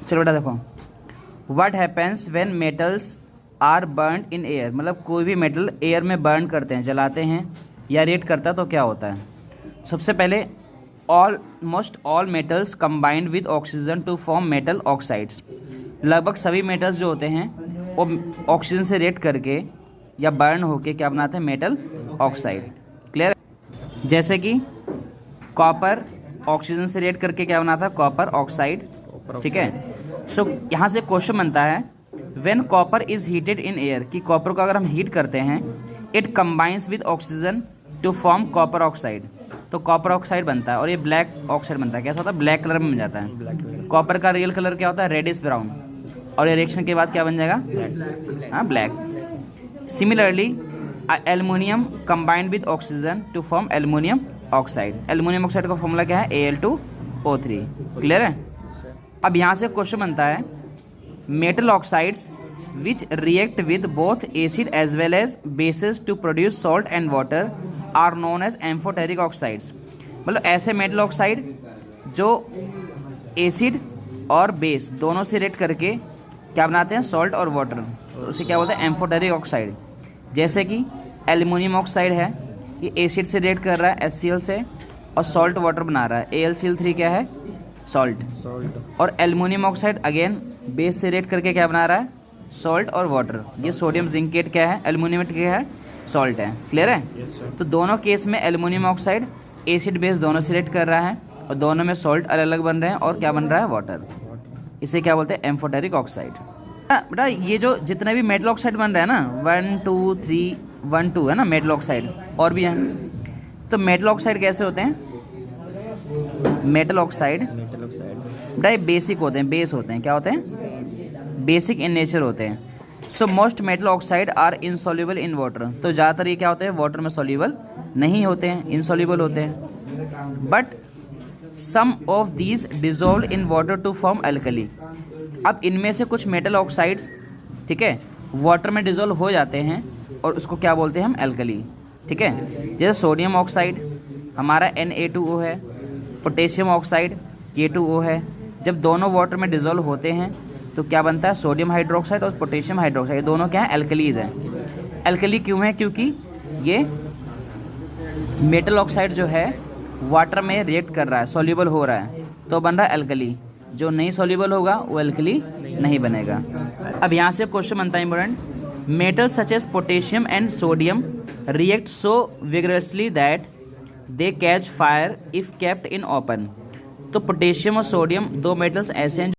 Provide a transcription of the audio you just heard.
चलो बेटा देखो, what happens when metals are burn in air, मतलब कोई भी मेटल एयर में बर्न करते हैं, जलाते हैं या रिएक्ट करता है तो क्या होता है। सबसे पहले almost all metals combined with oxygen to form metal oxides, लगभग सभी मेटल्स जो होते हैं वो ऑक्सीजन से रिएक्ट करके या बर्न होके क्या बनाते हैं, मेटल ऑक्साइड। क्लियर। जैसे कि कॉपर ऑक्सीजन से रिएक्ट करके क्या बनाता है, कॉपर ऑक्साइड। ठीक है। सो यहाँ से क्वेश्चन बनता है, when copper is heated in air, कि कॉपर को अगर हम हीट करते हैं, it combines with oxygen to form copper oxide, तो कॉपर ऑक्साइड बनता है और ये ब्लैक ऑक्साइड बनता है। कैसा होता है, ब्लैक कलर में बन जाता है। कॉपर का रियल कलर क्या होता है, रेडिश ब्राउन, और ये रिएक्शन के बाद क्या बन जाएगा, हाँ black. Similarly aluminium combined with oxygen to form aluminium oxide. Aluminium oxide का फॉर्मूला क्या है, Al2O3। क्लियर है। अब यहाँ से क्वेश्चन बनता है, metal oxides which react with both acid as well as basis to produce salt and water are known as amphoteric oxides, मतलब ऐसे मेटल ऑक्साइड जो एसिड और बेस दोनों से रिएक्ट करके क्या बनाते हैं, सॉल्ट और वाटर, तो उसे क्या बोलते हैं, एम्फोटेरिक ऑक्साइड। जैसे कि एल्युमिनियम ऑक्साइड है, ये एसिड से रिएक्ट कर रहा है HCl से और सॉल्ट वाटर बना रहा है, AlCl3 क्या है, सॉल्ट। और एल्युमिनियम ऑक्साइड अगेन बेस से रिएक्ट करके क्या बना रहा है, सॉल्ट और वाटर। ये सोडियम जिंकेट क्या है, एल्युमिनियम क्या है, सॉल्ट है। क्लियर है। तो दोनों केस में एल्युमिनियम ऑक्साइड एसिड बेस दोनों से रिएक्ट कर रहा है और दोनों में सॉल्ट अलग अलग बन रहे हैं और क्या बन रहा है, वाटर। इसे क्या बोलते हैं, एम्फोटेरिक ऑक्साइड। बेटा ये जो जितने भी मेटल ऑक्साइड बन रहे हैं ना, 1 2 3 1 2 है ना मेटल ऑक्साइड, और भी हैं। तो मेटल ऑक्साइड कैसे होते हैं, मेटल ऑक्साइड बेटा ये बेसिक होते हैं, बेस होते हैं, क्या होते हैं, बेसिक इन नेचर होते हैं। So most metal oxide are insoluble in water, तो ज़्यादातर ये क्या होते हैं, वाटर में सॉल्युबल नहीं होते हैं, इनसॉल्युबल होते हैं। But some of these dissolve in water to form alkali, अब इनमें से कुछ मेटल ऑक्साइड्स, ठीक है, वाटर में डिजोल्व हो जाते हैं और उसको क्या बोलते हैं हम, एल्कली। ठीक है। जैसे सोडियम ऑक्साइड हमारा Na2O है, पोटेशियम ऑक्साइड K2O है। जब दोनों वाटर में डिजोल्व होते हैं तो क्या बनता है, सोडियम हाइड्रोक्साइड और पोटेशियम हाइड्रोक्साइड, ये दोनों क्या है, एल्कलीज हैं। एल्कली क्यों है, क्योंकि ये मेटल ऑक्साइड जो है वाटर में रिएक्ट कर रहा है, सॉल्युबल हो रहा है, तो बन रहा है एल्कली। जो नहीं सॉल्युबल होगा वो एल्कली नहीं बनेगा। अब यहाँ से क्वेश्चन बनता है important, metal such as potassium and sodium react so vigorously that they catch fire if kept in open. तो पोटेशियम और सोडियम दो मेटल्स ऐसे हैं